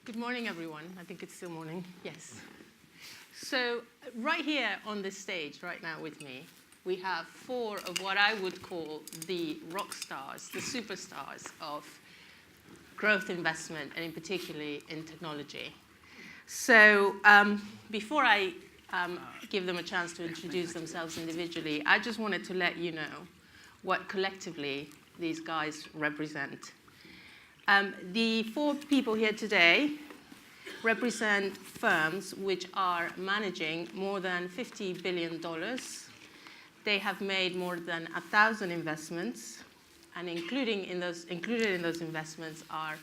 Good morning, everyone. I think it's still morning. Yes. So right here on this stage right now with me, we have four of what I would call the rock stars, the superstars of growth investment, and in particularly in technology. So before I give them a chance to introduce themselves individually, I just wanted to let you know what collectively these guys represent. The four people here today represent firms which are managing more than $50 billion. They have made more than 1,000 investments, and included in those investments are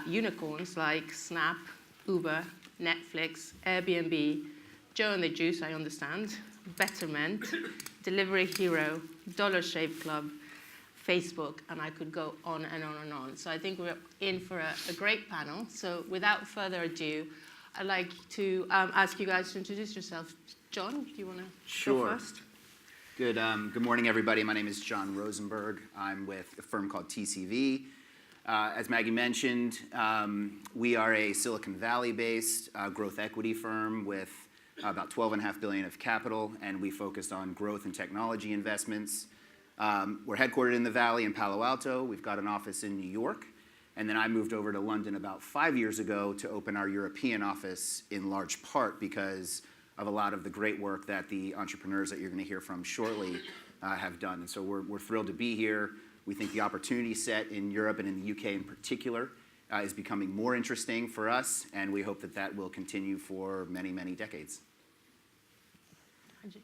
unicorns like Snap, Uber, Netflix, Airbnb, Joe and the Juice, I understand, Betterment, Delivery Hero, Dollar Shave Club, Facebook, and I could go on and on and on. So I think we're in for a great panel. So without further ado, I'd like to ask you guys to introduce yourselves. John, do you want to go first? Good morning, everybody. My name is John Rosenberg. I'm with a firm called TCV. As Maggie mentioned, we are a Silicon Valley-based growth equity firm with about $12.5 billion of capital, and we focus on growth and technology investments. We're headquartered in the Valley in Palo Alto. We've got an office in New York. And then I moved over to London about 5 years ago to open our European office, in large part because of a lot of the great work that the entrepreneurs that you're going to hear from shortly have done. And so we're thrilled to be here. We think the opportunity set in Europe and in the UK in particular is becoming more interesting for us, and we hope that that will continue for many, many decades. Ajit.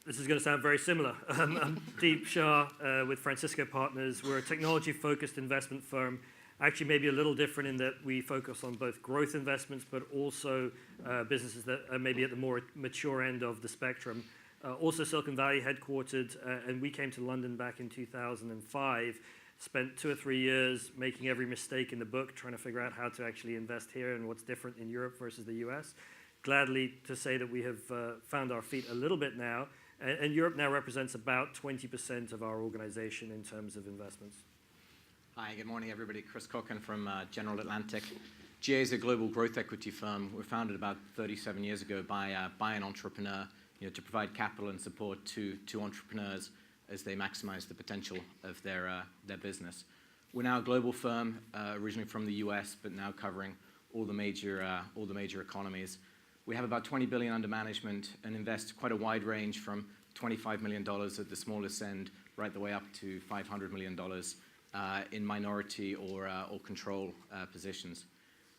This is going to sound very similar. I'm Deep Shah with Francisco Partners. We're a technology-focused investment firm, actually maybe a little different in that we focus on both growth investments, but also businesses that are maybe at the more mature end of the spectrum. Also Silicon Valley headquartered, and we came to London back in 2005, spent 2 or 3 years making every mistake in the book, trying to figure out how to actually invest here and what's different in Europe versus the US. Gladly to say that we have found our feet a little bit now. And Europe now represents about 20% of our organization in terms of investments. Hi, good morning, everybody. Chris Caulkin from General Atlantic. GA is a global growth equity firm. We were founded about 37 years ago by an entrepreneur, to provide capital and support to entrepreneurs as they maximize the potential of their business. We're now a global firm, originally from the US, but now covering all the major economies. We have about $20 billion under management and invest quite a wide range from $25 million at the smallest end right the way up to $500 million in minority or control positions.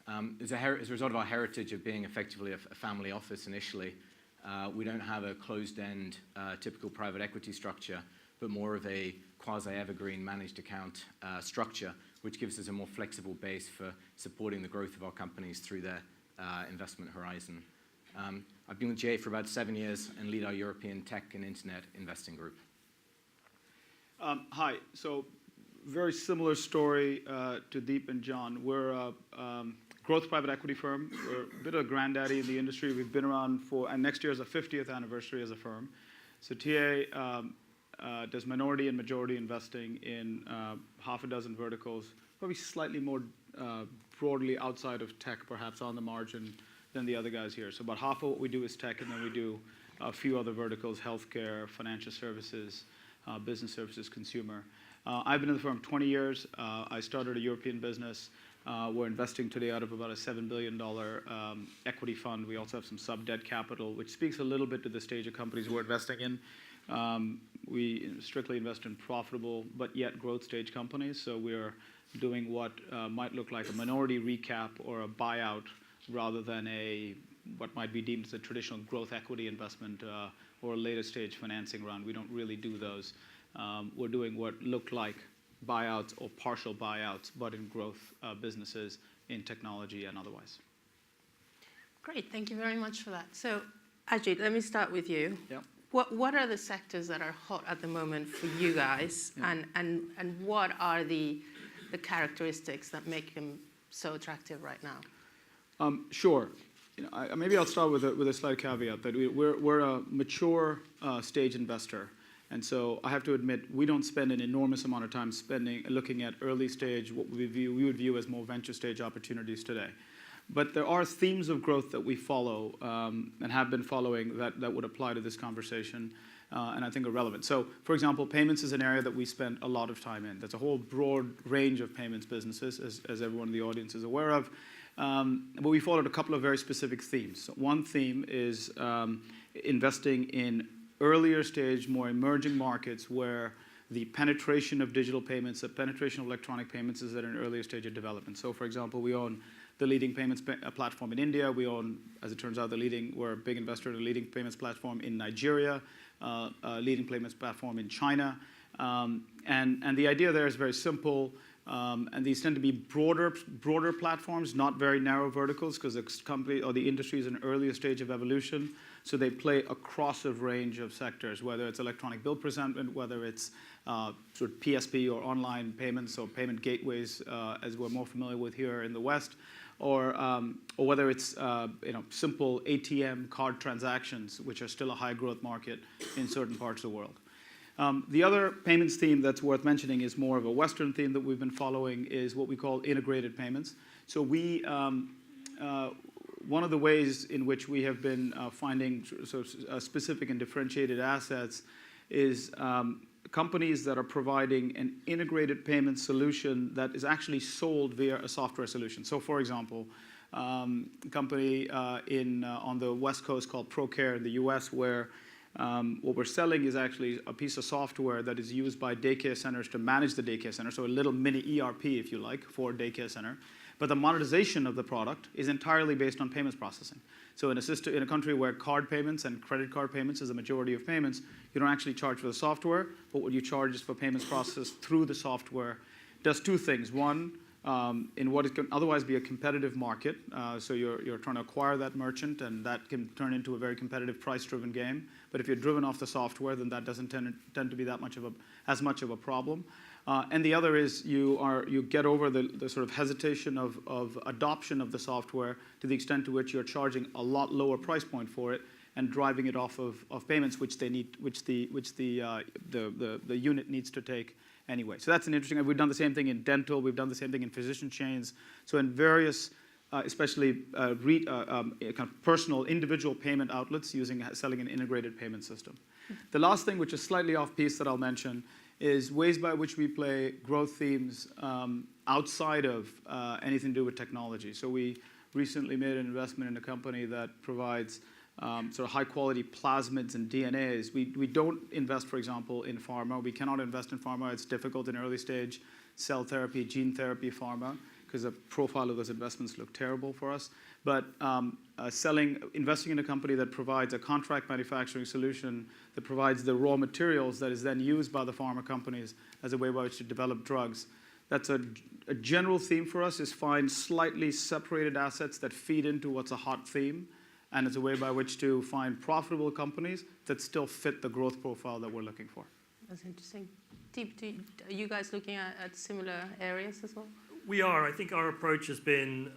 As a result of our heritage of being effectively a family office initially, we don't have a closed-end typical private equity structure, but more of a quasi-evergreen managed account structure, which gives us a more flexible base for supporting the growth of our companies through their investment horizon. I've been with GA for about 7 years and lead our European tech and internet investing group. Hi. So very similar story to Deep and John. We're a growth private equity firm. We're a bit of a granddaddy in the industry. We've been around and next year is our 50th anniversary as a firm. So TA does minority and majority investing in half a dozen verticals, probably slightly more broadly outside of tech, perhaps on the margin, than the other guys here. So about half of what we do is tech, and then we do a few other verticals: healthcare, financial services, business services, consumer. I've been in the firm 20 years. I started a European business. We're investing today out of about a $7 billion equity fund. We also have some sub-debt capital, which speaks a little bit to the stage of companies we're investing in. We strictly invest in profitable but yet growth stage companies. So we're doing what might look like a minority recap or a buyout rather than what might be deemed as a traditional growth equity investment or a later stage financing round. We don't really do those. We're doing what look like buyouts or partial buyouts, but in growth businesses, in technology and otherwise. Great, thank you very much for that. So, Ajit, let me start with you. Yeah. What are the sectors that are hot at the moment for you guys, Yeah. and what are the characteristics that make them so attractive right now? Sure. Maybe I'll start with a slight caveat that we're a mature stage investor. And so I have to admit, we don't spend an enormous amount of time looking at early stage, what we would view as more venture stage opportunities today. But there are themes of growth that we follow and have been following that would apply to this conversation and I think are relevant. So, for example, payments is an area that we spend a lot of time in. There's a whole broad range of payments businesses, as everyone in the audience is aware of. But we followed a couple of very specific themes. So one theme is investing in earlier stage, more emerging markets where the penetration of digital payments, the penetration of electronic payments is at an earlier stage of development. So, for example, we own the leading payments platform in India. We own, as it turns out, we're a big investor in the leading payments platform in Nigeria, leading payments platform in China. And the idea there is very simple. And these tend to be broader platforms, not very narrow verticals, because the company or the industry is in an earlier stage of evolution. So they play across a range of sectors, whether it's electronic bill presentment, whether it's sort of PSP or online payments or payment gateways, as we're more familiar with here in the West, or whether it's simple ATM card transactions, which are still a high growth market in certain parts of the world. The other payments theme that's worth mentioning is more of a Western theme that we've been following is what we call integrated payments. So one of the ways in which we have been finding specific and differentiated assets is companies that are providing an integrated payment solution that is actually sold via a software solution. So, for example, a company on the West Coast called ProCare in the US, where what we're selling is actually a piece of software that is used by daycare centers to manage the daycare center, so a little mini ERP, if you like, for a daycare center. But the monetization of the product is entirely based on payments processing. So in a country where card payments and credit card payments is the majority of payments, you don't actually charge for the software, but what you charge is for payments processed through the software. Does two things. One, in what can otherwise be a competitive market, so you're trying to acquire that merchant, and that can turn into a very competitive price-driven game. But if you're driven off the software, then that doesn't tend to be as much of a problem. And the other is you get over the sort of hesitation of adoption of the software to the extent to which you're charging a lot lower price point for it and driving it off of payments which the unit needs to take anyway. So that's an interesting. We've done the same thing in dental. We've done the same thing in physician chains. So in various, especially kind of personal individual payment outlets selling an integrated payment system. The last thing, which is slightly off piece that I'll mention, is ways by which we play growth themes outside of anything to do with technology. So we recently made an investment in a company that provides sort of high-quality plasmids and DNAs. We don't invest, for example, in pharma. We cannot invest in pharma. It's difficult in early stage cell therapy, gene therapy pharma, because the profile of those investments look terrible for us. But investing in a company that provides a contract manufacturing solution that provides the raw materials that is then used by the pharma companies as a way by which to develop drugs. That's a general theme for us, is find slightly separated assets that feed into what's a hot theme, and it's a way by which to find profitable companies that still fit the growth profile that we're looking for. That's interesting. Deep, are you guys looking at similar areas as well? We are. I think our approach has been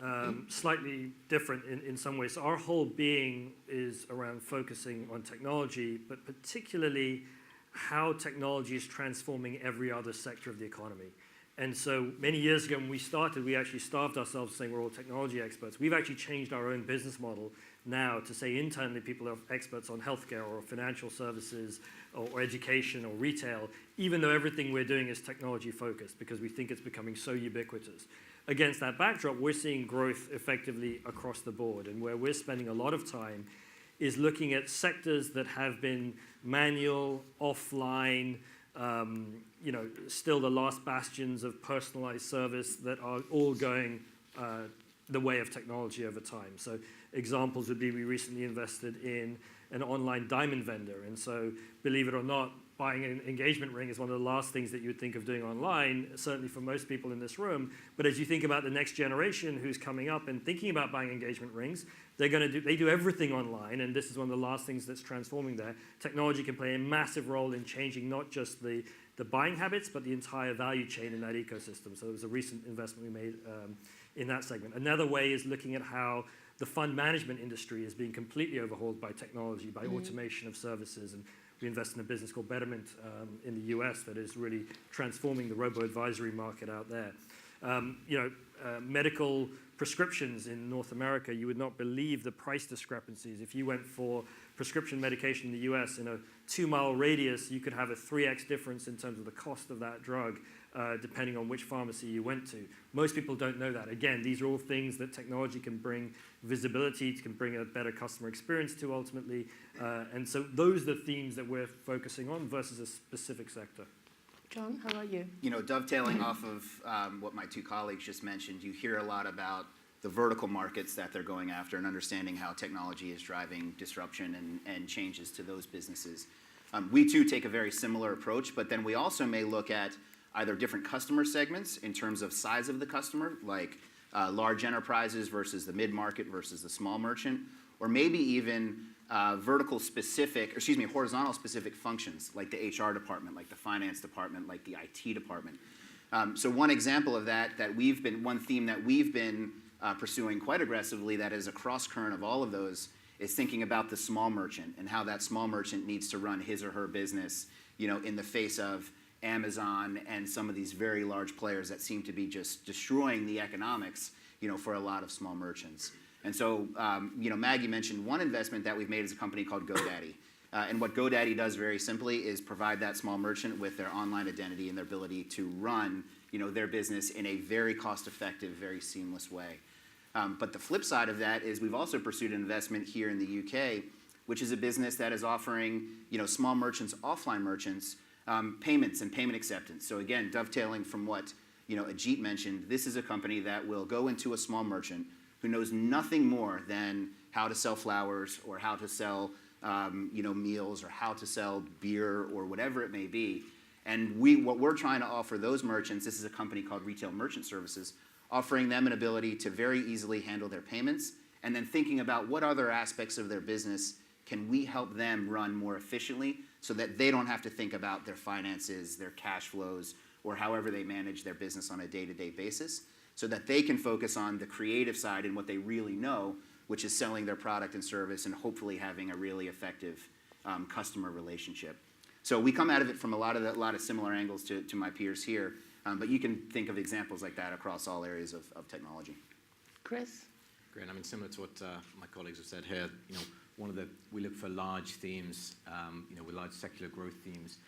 slightly different in some ways. So our whole being is around focusing on technology, but particularly how technology is transforming every other sector of the economy. And so many years ago when we started, we actually starved ourselves saying we're all technology experts. We've actually changed our own business model now to say internally people are experts on healthcare or financial services or education or retail, even though everything we're doing is technology focused because we think it's becoming so ubiquitous. Against that backdrop, we're seeing growth effectively across the board, and where we're spending a lot of time is looking at sectors that have been manual, offline, still the last bastions of personalized service that are all going the way of technology over time. So examples would be we recently invested in an online diamond vendor. And so believe it or not, buying an engagement ring is one of the last things that you would think of doing online, certainly for most people in this room. But as you think about the next generation who's coming up and thinking about buying engagement rings, they do everything online, and this is one of the last things that's transforming there. Technology can play a massive role in changing not just the buying habits, but the entire value chain in that ecosystem. So there was a recent investment we made in that segment. Another way is looking at how the fund management industry is being completely overhauled by technology, by automation of services. And we invest in a business called Betterment in the US that is really transforming the robo-advisory market out there. Medical prescriptions in North America, you would not believe the price discrepancies. If you went for prescription medication in the US, in a 2-mile radius, you could have a 3x difference in terms of the cost of that drug, depending on which pharmacy you went to. Most people don't know that. Again, these are all things that technology can bring visibility, can bring a better customer experience to ultimately. And so those are the themes that we're focusing on versus a specific sector. John, how about you? You know, dovetailing off of what my two colleagues just mentioned, you hear a lot about the vertical markets that they're going after and understanding how technology is driving disruption and changes to those businesses. We too take a very similar approach, but then we also may look at either different customer segments in terms of size of the customer, like large enterprises versus the mid-market versus the small merchant, or maybe even horizontal specific functions like the HR department, like the finance department, like the IT department. So one example of one theme that we've been pursuing quite aggressively that is a cross-current of all of those is thinking about the small merchant and how that small merchant needs to run his or her business, you know, in the face of Amazon and some of these very large players that seem to be just destroying the economics, you know, for a lot of small merchants. And so, you know, Maggie mentioned one investment that we've made as a company called GoDaddy. And what GoDaddy does very simply is provide that small merchant with their online identity and their ability to run, you know, their business in a very cost-effective, very seamless way. But the flip side of that is we've also pursued an investment here in the UK, which is a business that is offering, you know, small merchants, offline merchants, payments and payment acceptance. So again, dovetailing from what, you know, Ajit mentioned, this is a company that will go into a small merchant who knows nothing more than how to sell flowers or how to sell, you know, meals or how to sell beer or whatever it may be. And what we're trying to offer those merchants, this is a company called Retail Merchant Services, offering them an ability to very easily handle their payments and then thinking about what other aspects of their business can we help them run more efficiently so that they don't have to think about their finances, their cash flows, or however they manage their business on a day-to-day basis, so that they can focus on the creative side and what they really know, which is selling their product and service and hopefully having a really effective customer relationship. So we come out of it from a lot of similar angles to my peers here, but you can think of examples like that across all areas of technology. Chris? Great. I mean, similar to what my colleagues have said here, you know, we look for large themes, you know, with large secular growth themes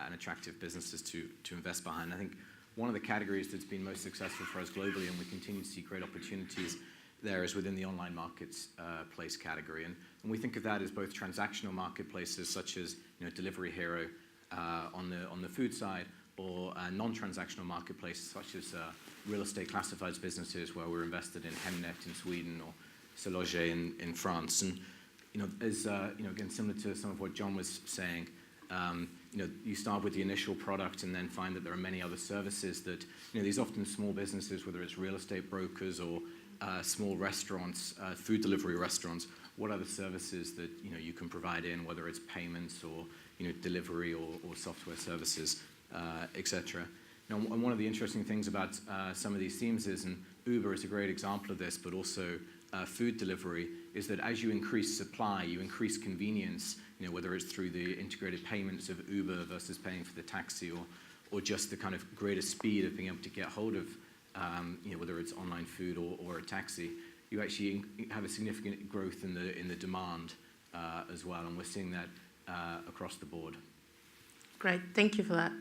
and attractive businesses to invest behind. I think one of the categories that's been most successful for us globally, and we continue to see great opportunities there, is within the online markets place category. And we think of that as both transactional marketplaces such as, you know, Delivery Hero on the food side, or non-transactional marketplaces such as real estate classifieds businesses where we're invested in Hemnet in Sweden or Seloger in France. And you know, as you know, again, similar to some of what John was saying, you know, you start with the initial product and then find that there are many other services that, you know, these often small businesses, whether it's real estate brokers or small restaurants, food delivery restaurants, what are the services that, you know, you can provide in, whether it's payments or, you know, delivery or software services, etc. Now, and one of the interesting things about some of these themes is, and Uber is a great example of this, but also food delivery, is that as you increase supply, you increase convenience, you know, whether it's through the integrated payments of Uber versus paying for the taxi, or just the kind of greater speed of being able to get hold of, you know, whether it's online food or a taxi, you actually have a significant growth in the demand as well, and we're seeing that across the board. Great, thank you for that.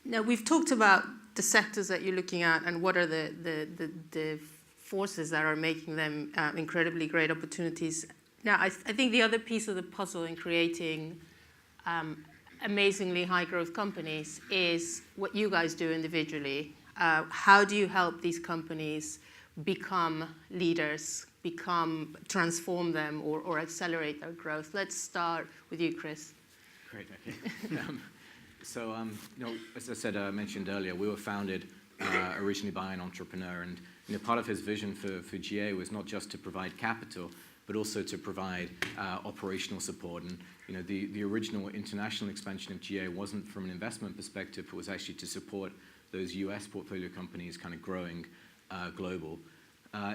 Now, we've talked about the sectors that you're looking at and what are the forces that are making them incredibly great opportunities. Now, I think the other piece of the puzzle in creating amazingly high growth companies is what you guys do individually. How do you help these companies become leaders, transform them, or accelerate their growth? Let's start with you, Chris. Great, okay. So, you know, as I said, mentioned earlier, we were founded originally by an entrepreneur, and you know, part of his vision for GA was not just to provide capital, but also to provide operational support. And you know, the original international expansion of GA wasn't from an investment perspective; it was actually to support those U.S. portfolio companies kind of growing global.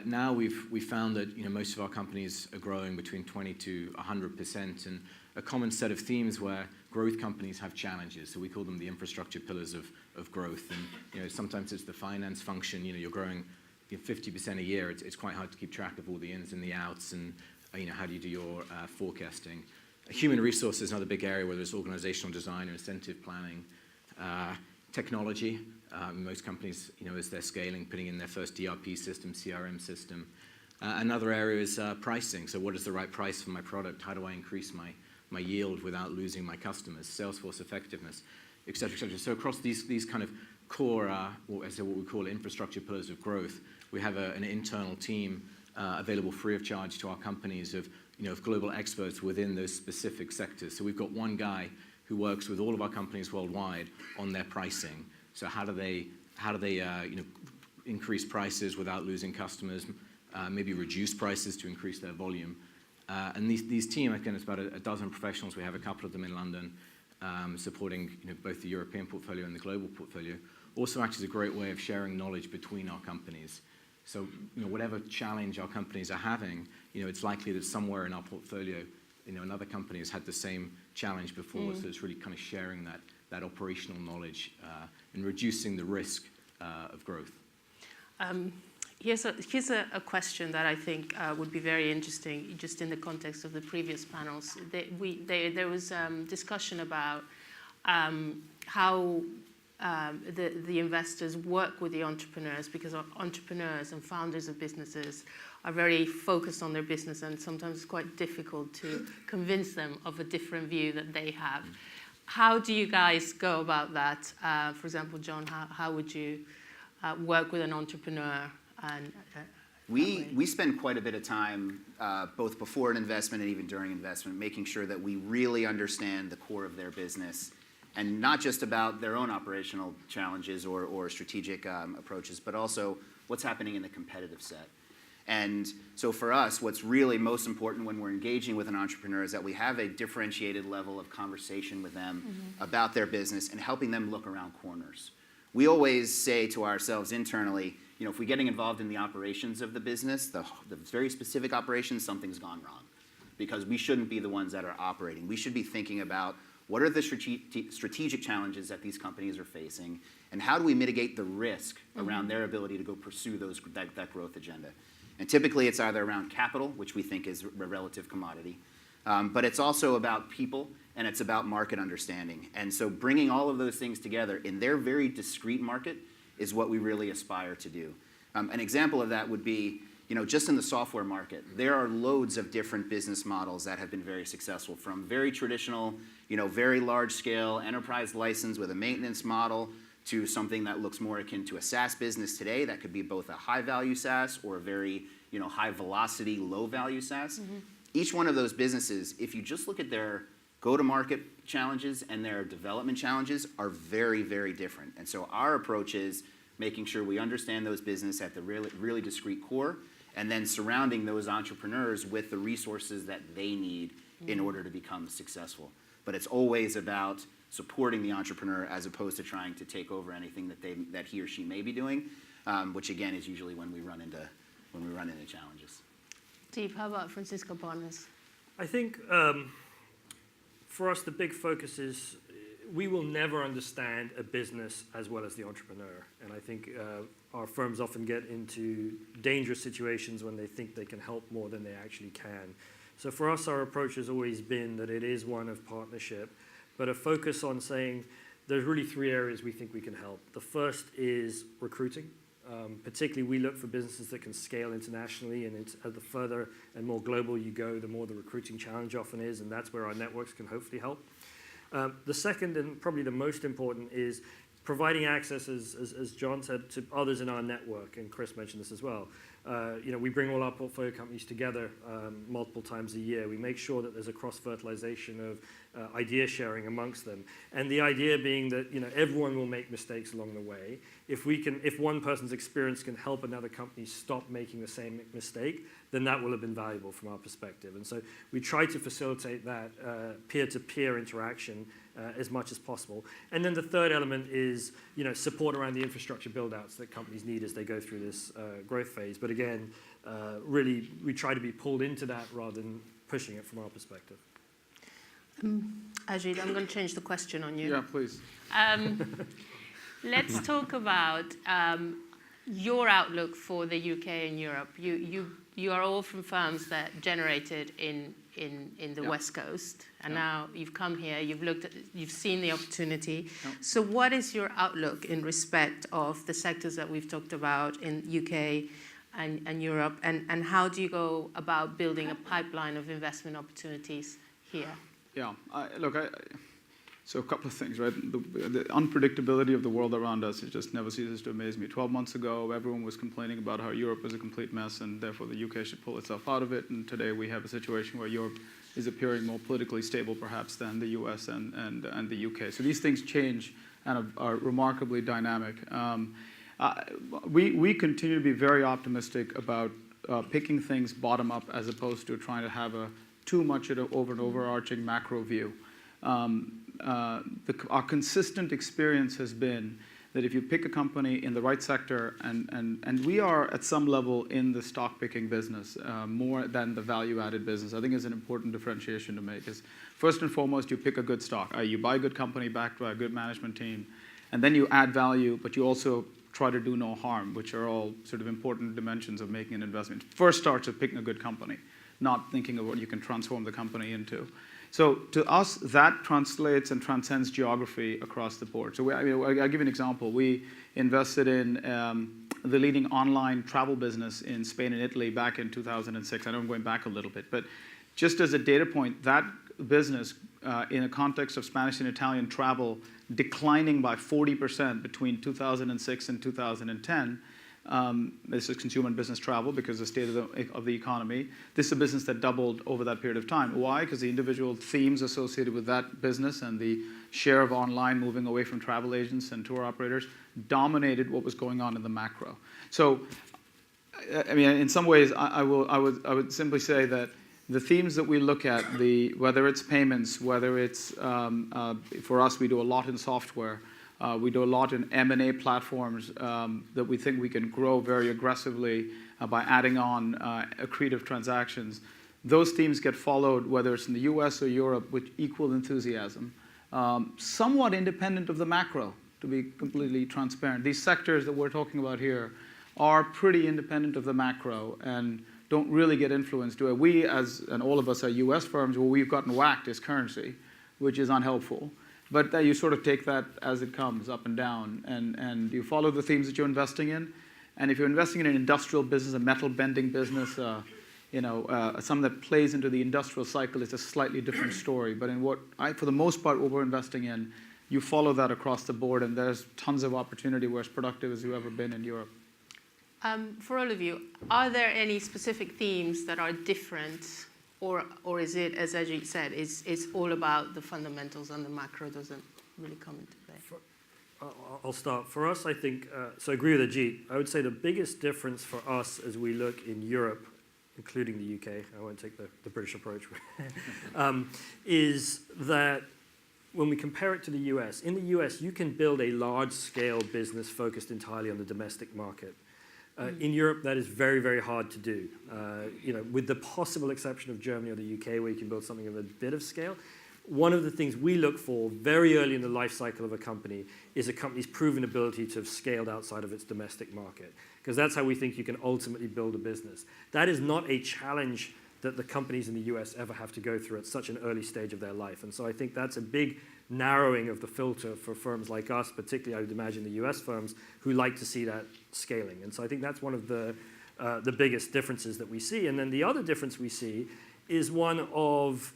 Now we've found that, you know, most of our companies are growing between 20 to 100%, and a common set of themes where growth companies have challenges. So we call them the infrastructure pillars of growth. And you know, sometimes it's the finance function. You know, you're growing 50% a year, it's quite hard to keep track of all the ins and the outs, and how do you do your forecasting. Human resources is another big area, whether it's organizational design or incentive planning. Technology, most companies, as they're scaling, putting in their first ERP system, CRM system. Another area is pricing. So what is the right price for my product? How do I increase my yield without losing my customers? Salesforce effectiveness, et cetera, et cetera. So across these kind of core, what we call infrastructure pillars of growth, we have an internal team available free of charge to our companies of global experts within those specific sectors. So we've got one guy who works with all of our companies worldwide on their pricing. So how do they increase prices without losing customers? Maybe reduce prices to increase their volume. And these teams, again, it's about a dozen professionals. We have a couple of them in London supporting both the European portfolio and the global portfolio. Also acts as a great way of sharing knowledge between our companies. So whatever challenge our companies are having, it's likely that somewhere in our portfolio, another company has had the same challenge before. So it's really kind of sharing that operational knowledge and reducing the risk of growth. Here's a question that I think would be very interesting, just in the context of the previous panels. There was discussion about how the investors work with the entrepreneurs, because entrepreneurs and founders of businesses are very focused on their business, and sometimes it's quite difficult to convince them of a different view that they have. How do you guys go about that? For example, John, how would you work with an entrepreneur? We spend quite a bit of time, both before an investment and even during investment, making sure that we really understand the core of their business, and not just about their own operational challenges or strategic approaches, but also what's happening in the competitive set. And so for us, what's really most important when we're engaging with an entrepreneur is that we have a differentiated level of conversation with them about their business and helping them look around corners. We always say to ourselves internally, if we're getting involved in the operations of the business, the very specific operations, something's gone wrong, because we shouldn't be the ones that are operating. We should be thinking about what are the strategic challenges that these companies are facing, and how do we mitigate the risk around their ability to go pursue that growth agenda. And typically it's either around capital, which we think is a relative commodity, but it's also about people, and it's about market understanding. And so bringing all of those things together in their very discrete market is what we really aspire to do. An example of that would be, just in the software market, there are loads of different business models that have been very successful, from very traditional, very large scale enterprise license with a maintenance model, to something that looks more akin to a SaaS business today that could be both a high value SaaS or a very high velocity, low value SaaS. Each one of those businesses, if you just look at their go-to-market challenges and their development challenges, are very, very different. And so our approach is making sure we understand those business at the really, really discrete core, and then surrounding those entrepreneurs with the resources that they need in order to become successful. But it's always about supporting the entrepreneur as opposed to trying to take over anything that he or she may be doing, which again is usually when we run into challenges. Steve, how about Francisco Partners? I think for us the big focus is we will never understand a business as well as the entrepreneur, and I think our firms often get into dangerous situations when they think they can help more than they actually can. So for us, our approach has always been that it is one of partnership, but a focus on saying there's really three areas we think we can help. The first is recruiting. Particularly, we look for businesses that can scale internationally, and the further and more global you go, the more the recruiting challenge often is, and that's where our networks can hopefully help. The second, and probably the most important, is providing access, as John said, to others in our network, and Chris mentioned this as well. We bring all our portfolio companies together multiple times a year. We make sure that there's a cross-fertilization of idea sharing amongst them. And the idea being that everyone will make mistakes along the way. If one person's experience can help another company stop making the same mistake, then that will have been valuable from our perspective. And so we try to facilitate that peer-to-peer interaction as much as possible. And then the third element is support around the infrastructure build-outs that companies need as they go through this growth phase. But again, really, we try to be pulled into that rather than pushing it from our perspective. Ajit, I'm going to change the question on you. Yeah, please. Let's talk about your outlook for the UK and Europe. You are all from firms that generated in the West Coast, and now you've come here. You've seen the opportunity. So, what is your outlook in respect of the sectors that we've talked about in UK and Europe, and how do you go about building a pipeline of investment opportunities here? Yeah, so a couple of things, right? The unpredictability of the world around us, it just never ceases to amaze me. 12 months ago, everyone was complaining about how Europe was a complete mess and therefore the UK should pull itself out of it. And today we have a situation where Europe is appearing more politically stable perhaps than the US and the UK. So these things change and are remarkably dynamic. We continue to be very optimistic about picking things bottom up as opposed to trying to have too much of an overarching macro view. Our consistent experience has been that if you pick a company in the right sector, and we are at some level in the stock picking business more than the value-added business, I think is an important differentiation to make. Is first and foremost, you pick a good stock. You buy a good company backed by a good management team, and then you add value, but you also try to do no harm, which are all sort of important dimensions of making an investment. First starts with picking a good company, not thinking of what you can transform the company into. So to us, that translates and transcends geography across the board. So I'll give you an example. We invested in the leading online travel business in Spain and Italy back in 2006. I know I'm going back a little bit, but just as a data point, that business in a context of Spanish and Italian travel declining by 40% between 2006 and 2010. This is consumer and business travel because of the state of the economy. This is a business that doubled over that period of time. Why? Because the individual themes associated with that business and the share of online moving away from travel agents and tour operators dominated what was going on in the macro. So, I mean, in some ways, I would simply say that the themes that we look at, whether it's payments, whether it's for us, we do a lot in software. We do a lot in M&A platforms that we think we can grow very aggressively by adding on accretive transactions. Those themes get followed, whether it's in the US or Europe, with equal enthusiasm, somewhat independent of the macro, to be completely transparent. These sectors that we're talking about here are pretty independent of the macro and don't really get influenced. We, and all of us are US firms, where we've gotten whacked is currency, which is unhelpful. But you sort of take that as it comes, up and down, and you follow the themes that you're investing in. And if you're investing in an industrial business, a metal bending business, something that plays into the industrial cycle, it's a slightly different story. But for the most part, what we're investing in, you follow that across the board, and there's tons of opportunity. We're as productive as you've ever been in Europe. For all of you, are there any specific themes that are different? Or is it, as Ajit said, it's all about the fundamentals and the macro doesn't really come into play? I'll start. For us, I think, so I agree with Ajit. I would say the biggest difference for us as we look in Europe, including the UK, I won't take the British approach, is that when we compare it to the US, in the US, you can build a large-scale business focused entirely on the domestic market. In Europe, that is very, very hard to do. With the possible exception of Germany or the UK, where you can build something of a bit of scale. One of the things we look for very early in the life cycle of a company is a company's proven ability to have scaled outside of its domestic market, because that's how we think you can ultimately build a business. That is not a challenge that the companies in the US ever have to go through at such an early stage of their life. And so I think that's a big narrowing of the filter for firms like us, particularly I would imagine the US firms, who like to see that scaling. And so I think that's one of the biggest differences that we see. And then the other difference we see is one of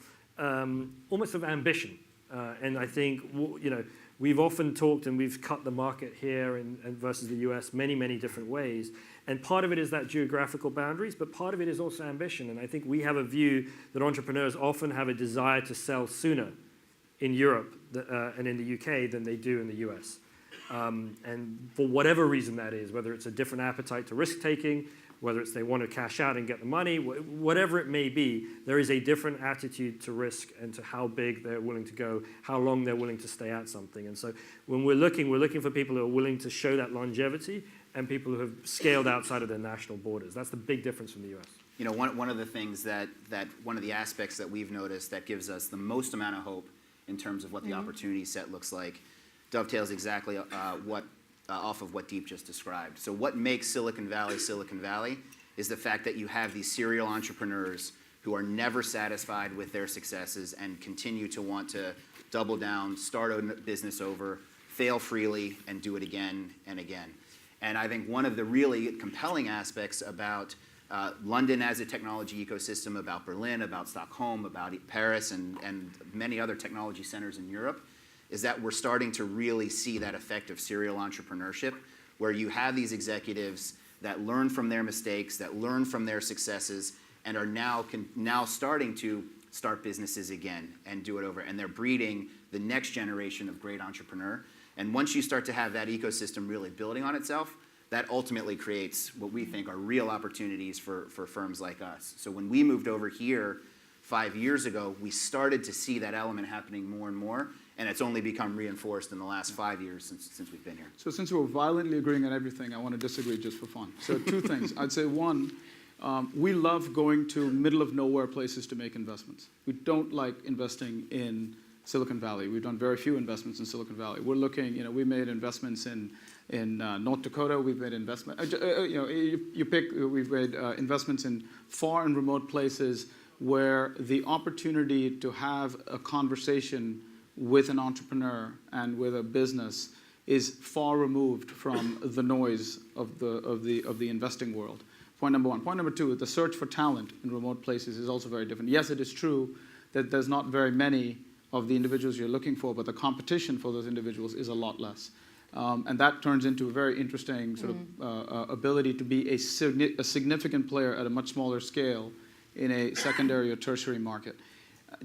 almost of ambition. And I think, we've often talked and we've cut the market here and versus the US many, many different ways. And part of it is that geographical boundaries, but part of it is also ambition. And I think we have a view that entrepreneurs often have a desire to sell sooner in Europe and in the UK than they do in the US. And for whatever reason that is, whether it's a different appetite to risk-taking, whether it's they want to cash out and get the money, whatever it may be, there is a different attitude to risk and to how big they're willing to go, how long they're willing to stay at something. And so when we're looking for people who are willing to show that longevity and people who have scaled outside of their national borders. That's the big difference from the US. One of the things that one of the aspects that we've noticed that gives us the most amount of hope in terms of what the opportunity set looks like dovetails exactly what off of what Deep just described. So what makes Silicon Valley is the fact that you have these serial entrepreneurs who are never satisfied with their successes and continue to want to double down, start a business over, fail freely, and do it again and again. And I think one of the really compelling aspects about London as a technology ecosystem, about Berlin, about Stockholm, about Paris, and many other technology centers in Europe, is that we're starting to really see that effect of serial entrepreneurship, where you have these executives that learn from their mistakes, that learn from their successes, and are now starting to start businesses again and do it over. And they're breeding the next generation of great entrepreneur. And once you start to have that ecosystem really building on itself, that ultimately creates what we think are real opportunities for firms like us. So when we moved over here 5 years ago, we started to see that element happening more and more, and it's only become reinforced in the last 5 years since we've been here. So since we're violently agreeing on everything, I want to disagree just for fun. So two things. I'd say one, we love going to middle of nowhere places to make investments. We don't like investing in Silicon Valley. We've done very few investments in Silicon Valley. We're looking, we made investments in North Dakota. We've made investments, we've made investments in far and remote places where the opportunity to have a conversation with an entrepreneur and with a business is far removed from the noise of the investing world. Point number one. Point number two, the search for talent in remote places is also very different. Yes, it is true that there's not very many of the individuals you're looking for, but the competition for those individuals is a lot less. And that turns into a very interesting sort of ability to be a significant player at a much smaller scale in a secondary or tertiary market.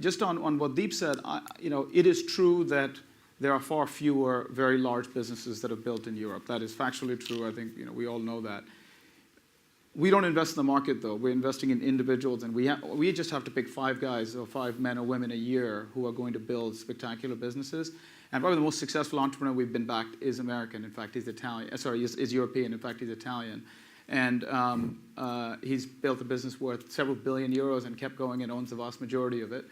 Just on what Deep said, it is true that there are far fewer very large businesses that are built in Europe. That is factually true. I think we all know that. We don't invest in the market, though. We're investing in individuals, and we just have to pick 5 guys or 5 men or women a year who are going to build spectacular businesses. And probably the most successful entrepreneur we've been backed is American. In fact, he's Italian. Sorry, is European. In fact, he's Italian. And he's built a business worth several billion euros and kept going and owns the vast majority of it.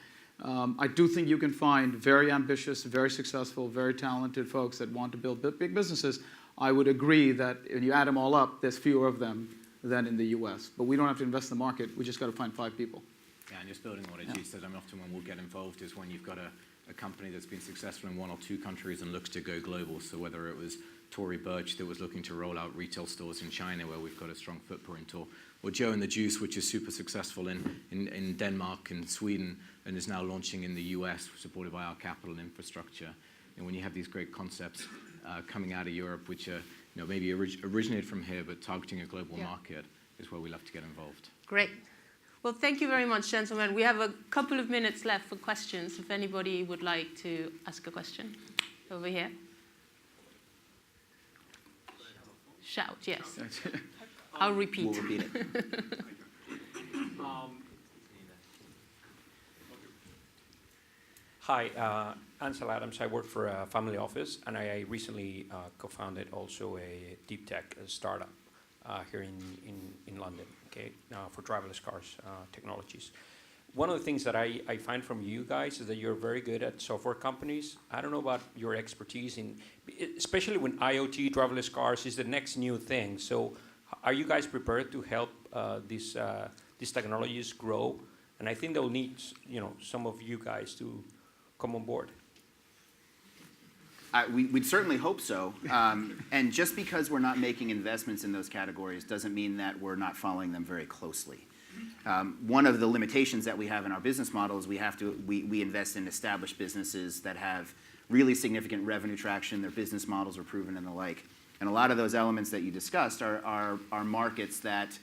I do think you can find very ambitious, very successful, very talented folks that want to build big businesses. I would agree that when you add them all up, there's fewer of them than in the US. But we don't have to invest in the market. We just got to find 5 people. Yeah, and just building on what Ajit said, often when we'll get involved is when you've got a company that's been successful in 1 or 2 countries and looks to go global. So whether it was Tory Burch that was looking to roll out retail stores in China where we've got a strong footprint, or Joe and the Juice, which is super successful in Denmark and Sweden and is now launching in the US, supported by our capital and infrastructure. And when you have these great concepts coming out of Europe, which are maybe originated from here but targeting a global market, is where we love to get involved. Great. Well, thank you very much, gentlemen. We have a couple of minutes left for questions, if anybody would like to ask a question. Over here. Shout, yes. I'll repeat. We'll repeat it. Hi, Ansel Adams. I work for a family office, and I recently co-founded also a deep tech startup here in London, for driverless cars technologies. One of the things that I find from you guys is that you're very good at software companies. I don't know about your expertise especially when IoT driverless cars is the next new thing. So are you guys prepared to help these technologies grow? And I think they'll need some of you guys to come on board. We'd certainly hope so. And just because we're not making investments in those categories doesn't mean that we're not following them very closely. One of the limitations that we have in our business model is we invest in established businesses that have really significant revenue traction, their business models are proven and the like. And a lot of those elements that you discussed are markets that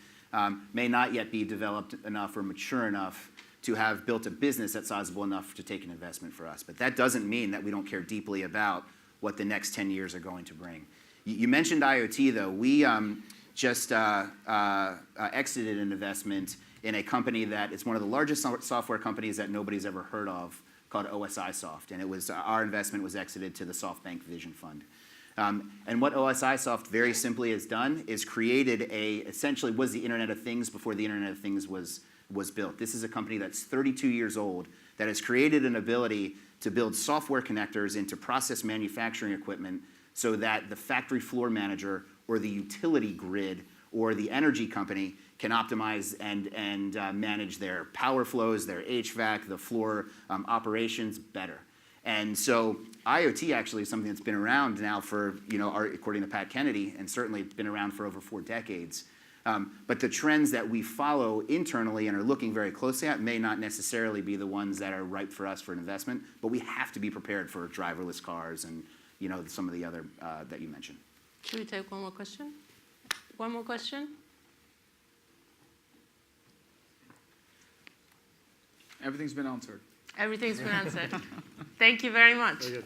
may not yet be developed enough or mature enough to have built a business that's sizable enough to take an investment for us. But that doesn't mean that we don't care deeply about what the next 10 years are going to bring. You mentioned IoT, though. We just exited an investment in a company that is one of the largest software companies that nobody's ever heard of, called OSI Soft. And it was our investment was exited to the SoftBank Vision Fund. And what OSI Soft very simply has done is created essentially was the Internet of Things before the Internet of Things was built. This is a company that's 32 years old that has created an ability to build software connectors into process manufacturing equipment so that the factory floor manager or the utility grid or the energy company can optimize and manage their power flows, their HVAC, the floor operations better. And so IoT actually is something that's been around now for, according to Pat Kennedy, and certainly been around for over 4 decades. But the trends that we follow internally and are looking very closely at may not necessarily be the ones that are ripe for us for an investment, but we have to be prepared for driverless cars and some of the other that you mentioned. Should we take one more question? One more question? Everything's been answered. Everything's been answered. Thank you very much. Very good.